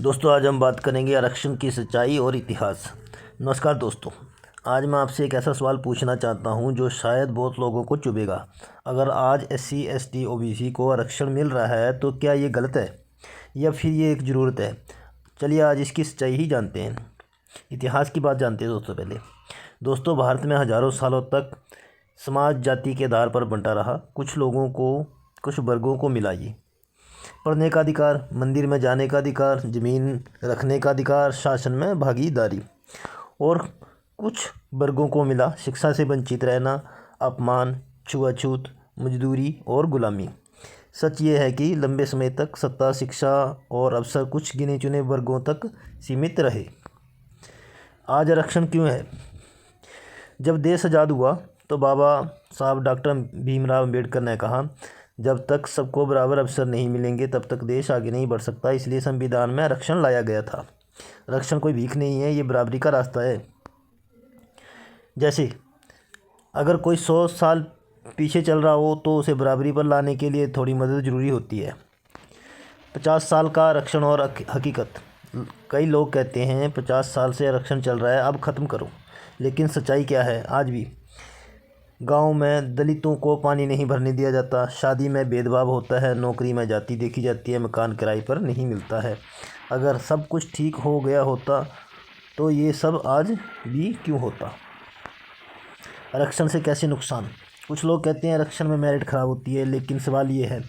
दोस्तों, आज हम बात करेंगे आरक्षण की सच्चाई और इतिहास। नमस्कार दोस्तों, आज मैं आपसे एक ऐसा सवाल पूछना चाहता हूं जो शायद बहुत लोगों को चुभेगा। अगर आज SC ST OBC को आरक्षण मिल रहा है तो क्या ये गलत है या फिर ये एक ज़रूरत है? चलिए आज इसकी सच्चाई ही जानते हैं। इतिहास की बात जानते हैं दोस्तों। पहले दोस्तों, भारत में हज़ारों सालों तक समाज जाति के आधार पर बंटा रहा। कुछ लोगों को, कुछ वर्गों को मिला ये पढ़ने का अधिकार, मंदिर में जाने का अधिकार, ज़मीन रखने का अधिकार, शासन में भागीदारी, और कुछ वर्गों को मिला शिक्षा से वंचित रहना, अपमान, छुआछूत, मजदूरी और गुलामी। सच ये है कि लंबे समय तक सत्ता, शिक्षा और अवसर कुछ गिने चुने वर्गों तक सीमित रहे। आज आरक्षण क्यों है? जब देश आज़ाद हुआ तो बाबा साहब डॉक्टर भीमराव अम्बेडकर ने कहा, जब तक सबको बराबर अवसर नहीं मिलेंगे तब तक देश आगे नहीं बढ़ सकता। इसलिए संविधान में आरक्षण लाया गया था। आरक्षण कोई भीख नहीं है, ये बराबरी का रास्ता है। जैसे अगर कोई 100 साल पीछे चल रहा हो तो उसे बराबरी पर लाने के लिए थोड़ी मदद ज़रूरी होती है। 50 साल का आरक्षण और हकीकत। कई लोग कहते हैं 50 साल से आरक्षण चल रहा है, अब ख़त्म करो। लेकिन सच्चाई क्या है? आज भी गांव में दलितों को पानी नहीं भरने दिया जाता, शादी में भेदभाव होता है, नौकरी में जाति देखी जाती है, मकान किराए पर नहीं मिलता है। अगर सब कुछ ठीक हो गया होता तो ये सब आज भी क्यों होता? आरक्षण से कैसे नुकसान? कुछ लोग कहते हैं आरक्षण में मेरिट ख़राब होती है, लेकिन सवाल ये है,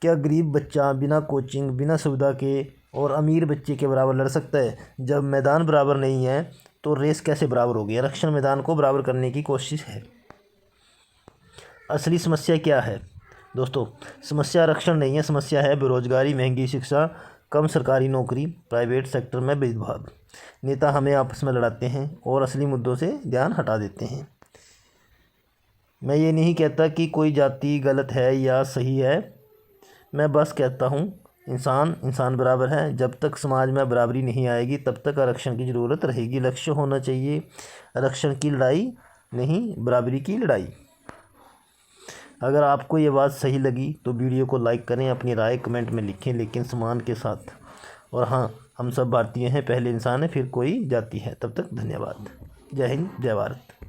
क्या गरीब बच्चा बिना कोचिंग, बिना सुविधा के और अमीर बच्चे के बराबर लड़ सकता है? जब मैदान बराबर नहीं है तो रेस कैसे बराबर होगी? आरक्षण मैदान को बराबर करने की कोशिश है। असली समस्या क्या है? दोस्तों, समस्या आरक्षण नहीं है, समस्या है बेरोजगारी, महंगी शिक्षा, कम सरकारी नौकरी, प्राइवेट सेक्टर में भेदभाव। नेता हमें आपस में लड़ाते हैं और असली मुद्दों से ध्यान हटा देते हैं। मैं ये नहीं कहता कि कोई जाति गलत है या सही है, मैं बस कहता हूँ इंसान बराबर है। जब तक समाज में बराबरी नहीं आएगी तब तक आरक्षण की ज़रूरत रहेगी। लक्ष्य होना चाहिए आरक्षण की लड़ाई, नहीं बराबरी की लड़ाई। अगर आपको ये बात सही लगी तो वीडियो को लाइक करें, अपनी राय कमेंट में लिखें, लेकिन सम्मान के साथ। और हाँ, हम सब भारतीय हैं, पहले इंसान है फिर कोई जाति है। तब तक धन्यवाद। जय हिंद, जय भारत।